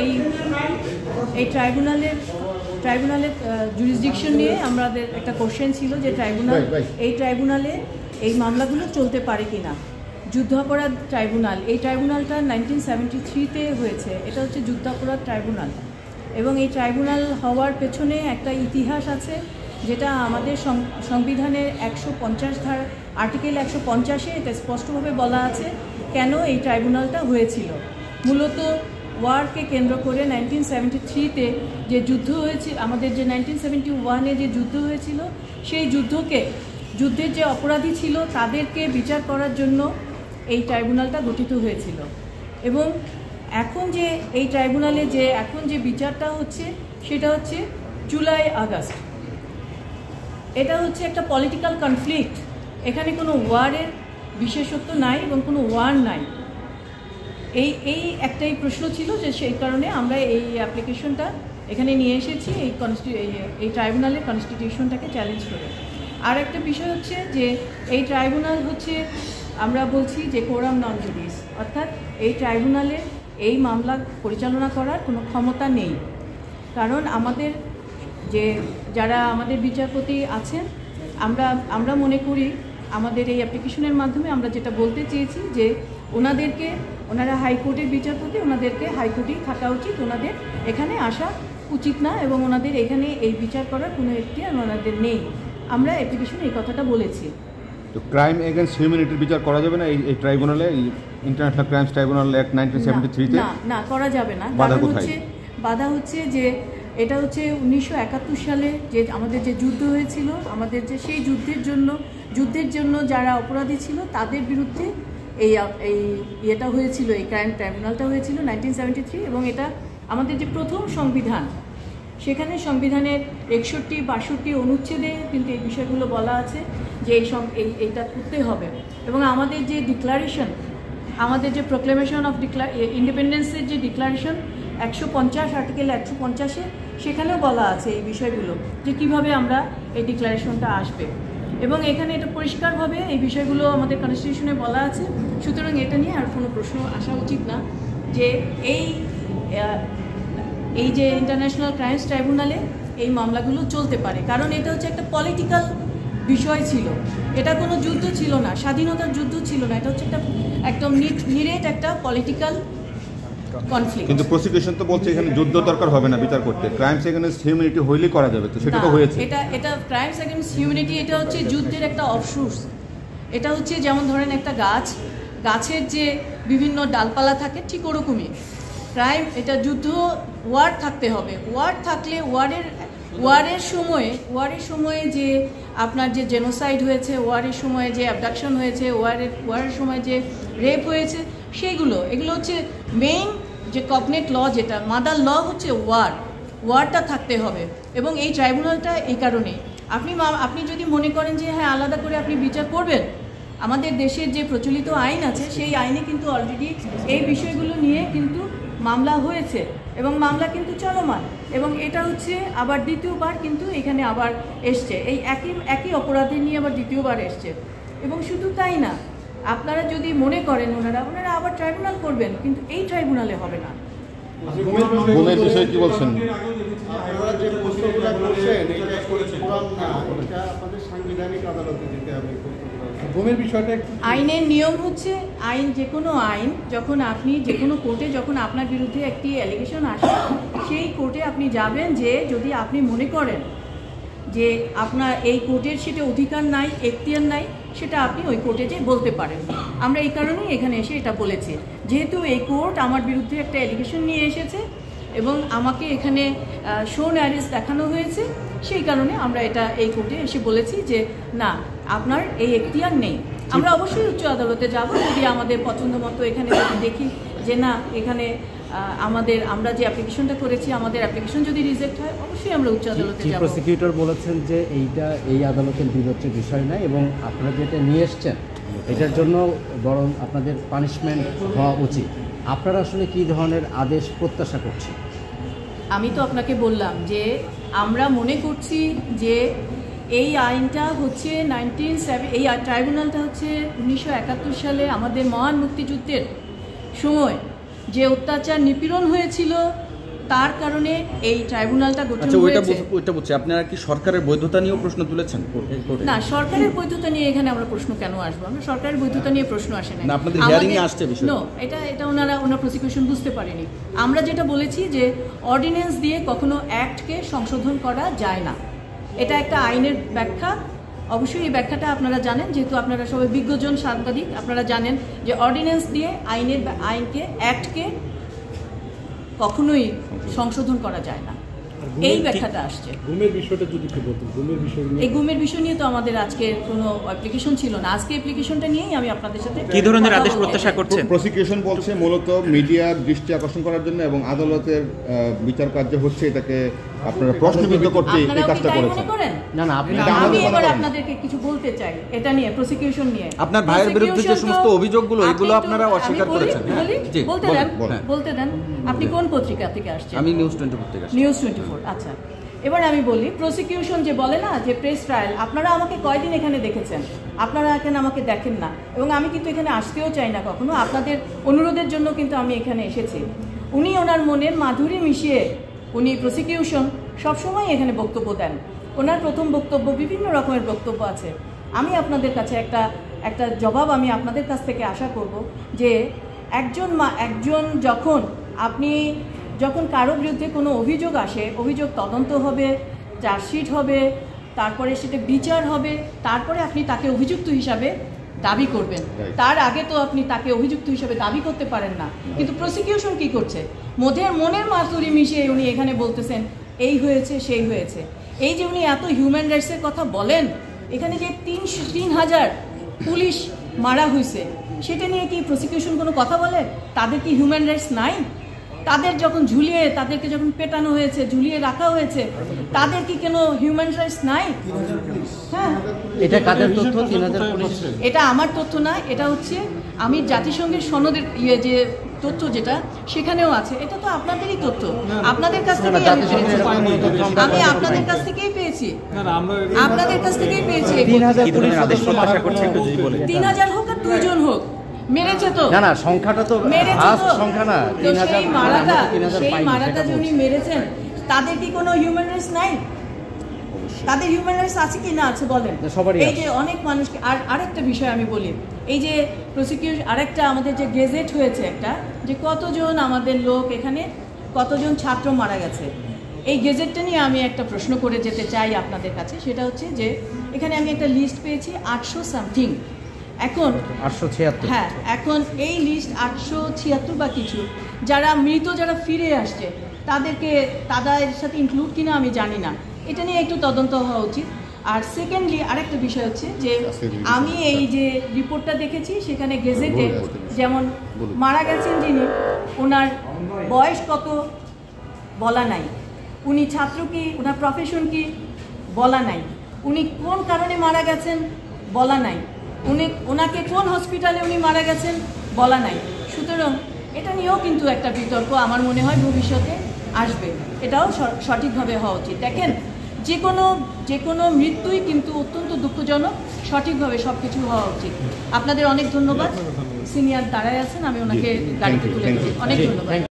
এই এই ট্রাইব্যুনালের জুরিসডিকশন নিয়ে আমাদের একটা কোশ্চেন ছিল যে ট্রাইব্যুনালে এই মামলাগুলো চলতে পারে কিনা। যুদ্ধাপরাধ ট্রাইব্যুনাল, এই ট্রাইব্যুনালটা 1973-তে হয়েছে। এটা হচ্ছে যুদ্ধাপরাধ ট্রাইব্যুনাল এবং এই ট্রাইব্যুনাল হওয়ার পেছনে একটা ইতিহাস আছে, যেটা আমাদের সংবিধানের 150 ধারা আর্টিকেল 150-এ এটা স্পষ্টভাবে বলা আছে কেন এই ট্রাইব্যুনালটা হয়েছিল। মূলত ওয়ারকে কেন্দ্র করে 1973-তে যে যুদ্ধ হয়েছিল, আমাদের যে 1971-এ যে যুদ্ধ হয়েছিল, সেই যুদ্ধের যে অপরাধী ছিল তাদেরকে বিচার করার জন্য এই ট্রাইব্যুনালটা গঠিত হয়েছিল। এবং এখন যে এই ট্রাইব্যুনালে এখন যে বিচারটা হচ্ছে সেটা হচ্ছে জুলাই আগস্ট। এটা হচ্ছে একটা পলিটিক্যাল কনফ্লিক্ট, এখানে কোনো ওয়ারের বিশেষত্ব নাই এবং কোনো ওয়ার নাই। এই একটাই প্রশ্ন ছিল, যে সেই কারণে আমরা এই অ্যাপ্লিকেশনটা এখানে নিয়ে এসেছি, এই ট্রাইব্যুনালের কনস্টিটিউশনটাকে চ্যালেঞ্জ করে। আর একটা বিষয় হচ্ছে যে এই ট্রাইব্যুনাল হচ্ছে, আমরা বলছি যে কোরাম নন জুডিস, অর্থাৎ এই ট্রাইব্যুনালের এই মামলা পরিচালনা করার কোনো ক্ষমতা নেই। কারণ আমাদের যারা আমাদের বিচারপতি আছেন, আমরা মনে করি আমাদের এই অ্যাপ্লিকেশনের মাধ্যমে আমরা যেটা বলতে চেয়েছি যে ওনারা হাইকোর্টের বিচারপতি, ওনাদেরকে হাইকোর্টেই থাকা উচিত, ওনাদের এখানে আসা উচিত না এবং ওনাদের এখানে এই বিচার করার কোনো এখতিয়ার ওনাদের নেই। আমরা অ্যাপ্লিকেশনে এই কথাটা বলেছি। তো ক্রাইম এগেইনস্ট হিউম্যানিটির বিচার করা যাবে না এই ট্রাইব্যুনালে, এই ইন্টারন্যাশনাল ক্রাইমস ট্রাইব্যুনাল অ্যাক্ট 1973-তে? না, করা যাবে না। বাধা হচ্ছে যে এটা হচ্ছে 1971 সালে যে আমাদের যে যুদ্ধ হয়েছিল, আমাদের যে সেই যুদ্ধের জন্য যারা অপরাধী ছিল তাদের বিরুদ্ধে এটা হয়েছিল, এই ক্রাইম ট্রাইব্যুনালটা হয়েছিল 1973। এবং এটা আমাদের যে প্রথম সংবিধান, সেখানে সংবিধানের 61-62 অনুচ্ছেদে কিন্তু এই বিষয়গুলো বলা আছে যে এইটা করতে হবে। এবং আমাদের যে ডিক্লারেশন, আমাদের যে প্রোক্লেমেশন অফ ইন্ডিপেন্ডেন্সের যে ডিক্লারেশন 150 আর্টিকেল 150-এ, সেখানেও বলা আছে এই বিষয়গুলো, যে কিভাবে আমরা এই ডিক্লারেশনটা আসবে। এবং এখানে এটা পরিষ্কারভাবে এই বিষয়গুলো আমাদের কনস্টিটিউশনে বলা আছে। সুতরাং এটা নিয়ে আর কোনো প্রশ্ন আসা উচিত না যে এই যে ইন্টারন্যাশনাল ক্রাইমস ট্রাইব্যুনালে এই মামলাগুলো চলতে পারে। কারণ এটা হচ্ছে একটা পলিটিক্যাল বিষয় ছিল, এটা কোনো যুদ্ধ ছিল না, স্বাধীনতার যুদ্ধ ছিল না, এটা হচ্ছে একদম নিরেট একটা পলিটিক্যাল কনফ্লিক্ট। কিন্তু প্রসিকিউশন তো বলছে এখানে যুদ্ধ দরকার হবে না বিচার করতে, ক্রাইমস এগেইনস্ট হিউম্যানিটি হইলেই করা যাবে, তো সেটা তো হয়েছে। এটা ক্রাইমস এগেইনস্ট হিউম্যানিটি, এটা হচ্ছে যুদ্ধের একটা অফশুটস। এটা হচ্ছে যেমন ধরেন একটা গাছের যে বিভিন্ন ডালপালা থাকে, ঠিক ওরকমই ক্রাইম। এটা যুদ্ধ, ওয়ার থাকতে হবে। ওয়ার থাকলে ওয়ারের সময়ে যে আপনার যে জেনোসাইড হয়েছে, ওয়ারের সময় যে অ্যাবডাকশন হয়েছে, ওয়ারের সময় যে রেপ হয়েছে, এগুলো হচ্ছে মেইন যে কগনেট ল, যেটা মাদার ল হচ্ছে ওয়ারটা থাকতে হবে। এবং এই ট্রাইব্যুনালটা এই কারণেই, আপনি যদি মনে করেন যে হ্যাঁ আলাদা করে আপনি বিচার করবেন, আমাদের দেশের যে প্রচলিত আইন আছে সেই আইনে কিন্তু অলরেডি এই বিষয়গুলো নিয়ে কিন্তু মামলা হয়েছে এবং মামলা কিন্তু চলমান। এবং এটা হচ্ছে আবার দ্বিতীয়বার কিন্তু এখানে আবার এসছে, এই একই অপরাধী নিয়ে আবার দ্বিতীয়বার এসছে। এবং শুধু তাই না, আপনারা যদি মনে করেন ওনারা আবার ট্রাইব্যুনাল করবেন, কিন্তু এই ট্রাইব্যুনালে হবে না। গুমের বিষয়ে কি বলছেন? আপনারা যে প্রশ্নগুলো করছেন, এটা কোরাম না, এটা আপনাদের সাংবিধানিক আদালতে দিতে হবে। গুমের বিষয়টা আইনের নিয়ম হচ্ছে, যে কোনো আইন যখন আপনি যে কোনো কোর্টে যখন আপনার বিরুদ্ধে একটি অ্যালিগেশন আসে, সেই কোর্টে আপনি যাবেন যে যদি আপনি মনে করেন যে আপনার এই কোর্টের সেটা অধিকার নাই, এখতিয়ার নাই, সেটা আপনি ওই কোর্টে যে বলতে পারেন। আমরা এই কারণেই এখানে এসে এটা বলেছি, যেহেতু এই কোর্ট আমার বিরুদ্ধে একটা অ্যালিগেশন নিয়ে এসেছে এবং আমাকে এখানে শোন অ্যারেস্ট দেখানো হয়েছে, সেই কারণে আমরা এই কোর্টে এসে বলেছি যে না, আপনার এই এখতিয়ার নেই। আমরা অবশ্যই উচ্চ আদালতে যাব যদি আমাদের পছন্দ মতো এখানে দেখি যে না, এখানে আমরা যে অ্যাপ্লিকেশনটা করেছি, আমাদের অ্যাপ্লিকেশন যদি রিজেক্ট হয়, অবশ্যই আমরা উচ্চ আদালতে যাব। প্রসিকিউটর বলেছেন যে এই আদালতের বিবেচ্য বিষয় নয় এবং আপনারা যেটা নিয়ে এসছেন এটার জন্য বরং আপনাদের পানিশমেন্ট হওয়া উচিত। আপনারা আসলে কী ধরনের আদেশ প্রত্যাশা করছেন? আমি তো আপনাকে বললাম যে আমরা মনে করছি যে এই আইনটা হচ্ছে এই ট্রাইব্যুনালটা হচ্ছে 1971 সালে আমাদের মহান মুক্তিযুদ্ধের সময় যে অত্যাচার নিপীড়ন হয়েছিল তার কারণে এই ট্রাইব্যুনালটা গঠন হয়েছে। ওইটা বলছি, আপনারা কি সরকারের বৈধতা নিয়েও প্রশ্ন তুলেছেন? না, সরকারের বৈধতা নিয়ে এখানে আমরা প্রশ্ন কেন আসবো? আমরা সরকারের বৈধতা নিয়ে প্রশ্ন আসে না। আপনাদের হিয়ারিং এ আসছে বিষয়? নো, এটা ওনার প্রসিকিউশন বুঝতে পারেনি। আমরা যেটা বলেছি যে অর্ডিন্যান্স দিয়ে কখনো অ্যাক্টকে সংশোধন করা যায় না, এটা একটা আইনের ব্যাখ্যা। অবশ্যই এই ব্যাখ্যাটা আপনারা জানেন, যেহেতু আপনারা সবাই বিজ্ঞজন সাংবাদিক, আপনারা জানেন যে অর্ডিন্যান্স দিয়ে আইনকে অ্যাক্টকে কখনোই সংশোধন করা যায় না, এই ব্যাখ্যাটা আসছে। গুমের বিষয়টা যদি একটু বলতেন, গুমের বিষয় নিয়ে। এই গুমের বিষয় নিয়ে তো আমাদের আজকে কোনো অ্যাপ্লিকেশন ছিল না। আজকে অ্যাপ্লিকেশনটা নিয়েই আমি আপনাদের সাথে কি ধরনের আদেশ প্রত্যাশা করছেন? প্রসিকিউশন বলছে মূলত মিডিয়ার দৃষ্টি আকর্ষণ করার জন্য এবং আদালতের বিচার কার্য হচ্ছে এটাকে আপনারা প্রশ্নবিদ্ধ করতে এই কাজটা করেছেন। না না, আপনি আমি এবার আপনাদেরকে কিছু বলতে চাই এটা নিয়ে, প্রসিকিউশন নিয়ে। আপনার ভাইয়ের বিরুদ্ধে যে সমস্ত অভিযোগগুলো এগুলো আপনারা অস্বীকার করেছেন। জি, বলতে দেন। আপনি কোন পত্রিকা থেকে আসছেন? আমি নিউজ 24 থেকে আসছি। নিউজ 24। আচ্ছা, এবার আমি বলি, প্রসিকিউশন যে বলে না যে প্রেস ট্রায়াল, আপনারা আমাকে কয়দিন এখানে দেখেছেন? আপনারা এখানে আমাকে দেখেন না, এবং আমি কিন্তু এখানে আসতেও চাই না কখনো। আপনাদের অনুরোধের জন্য কিন্তু আমি এখানে এসেছি। উনি ওনার মনের মাধুরী মিশিয়ে উনি প্রসিকিউশন সবসময় এখানে বক্তব্য দেন। ওনার প্রথম বক্তব্য, বিভিন্ন রকমের বক্তব্য আছে। আমি আপনাদের কাছে একটা জবাব আমি আপনাদের কাছ থেকে আশা করব যে একজন যখন কারো বিরুদ্ধে কোনো অভিযোগ আসে, অভিযোগ তদন্ত হবে, চার্জশিট হবে, তারপরে সেটা বিচার হবে, তারপরে আপনি তাকে অভিযুক্ত হিসাবে দাবি করবেন। তার আগে তো আপনি তাকে অভিযুক্ত হিসাবে দাবি করতে পারেন না। কিন্তু প্রসিকিউশন কি করছে? মনের মাধুরী মিশিয়ে উনি এখানে বলতেছেন এই হয়েছে সেই হয়েছে। এই যে উনি এত হিউম্যান রাইটসের কথা বলেন, এখানে যে 3,000 পুলিশ মারা হয়েছে, সেটা নিয়ে কি প্রসিকিউশন কোনো কথা বলে? তাদের কি হিউম্যান রাইটস নাই? তাদেরকে যখন পেটানো হয়েছে, ঝুলিয়ে রাখা হয়েছে, তাদের কি কোনো হিউম্যান রাইটস নাই? হ্যাঁ, এটা কাদের তথ্য? 3,000 পুলিশ? এটা আমার তথ্য না, এটা হচ্ছে আমি জাতিসংঘের সনদের যে তথ্য যেটা সেখানেও আছে। এটা তো আপনাদেরই তথ্য, আপনাদের কাছ থেকেই আমি আপনাদের কাছ থেকেই পেয়েছি। 3,000 হোক আর 2 জন হোক, মেরেছে তো। না সংখ্যাটা তো সংখ্যা না। 3,000 মারাটা যিনি মেরেছেন, তাদের কি কোনো হিউম্যান রাইটস নাই? তাদের হিউম্যান রাইটস আছে কি না আছে বলেন? এই যে অনেক মানুষকে, আরেকটা বিষয় আমি বলি, এই যে প্রসিকিউশন আরেকটা আমাদের যে গেজেট হয়েছে একটা, যে কতজন আমাদের লোক এখানে, কতজন ছাত্র মারা গেছে, এই গেজেটটা নিয়ে আমি একটা প্রশ্ন করে যেতে চাই আপনাদের কাছে। সেটা হচ্ছে যে এখানে আমি একটা লিস্ট পেয়েছি 800 সামথিং। এখন 876। হ্যাঁ, এখন এই লিস্ট 876 বা কিছু, যারা ফিরে আসছে তাদের সাথে ইনক্লুড কিনা আমি জানি না। এটা নিয়ে একটু তদন্ত হওয়া উচিত। আর সেকেন্ডলি আরেকটা বিষয় হচ্ছে যে আমি এই যে রিপোর্টটা দেখেছি, সেখানে গেজেটে যেমন মারা গেছেন যিনি, ওনার বয়স কত বলা নাই, উনি ছাত্র কি, ওনার প্রফেশন কি বলা নাই, উনি কোন কারণে মারা গেছেন বলা নাই, ওনাকে কোন হসপিটালে উনি মারা গেছেন বলা নাই। সুতরাং এটা নিয়েও কিন্তু একটা বিতর্ক আমার মনে হয় ভবিষ্যতে আসবে। এটাও সঠিকভাবে হওয়া উচিত। দেখেন, যে কোনো মৃত্যুই কিন্তু অত্যন্ত দুঃখজনক, সঠিকভাবে সব কিছু হওয়া উচিত। আপনাদের অনেক ধন্যবাদ। সিনিয়র দাঁড়ায় আছেন, আমি ওনাকে গাড়িতে তুলে দিচ্ছি। অনেক ধন্যবাদ।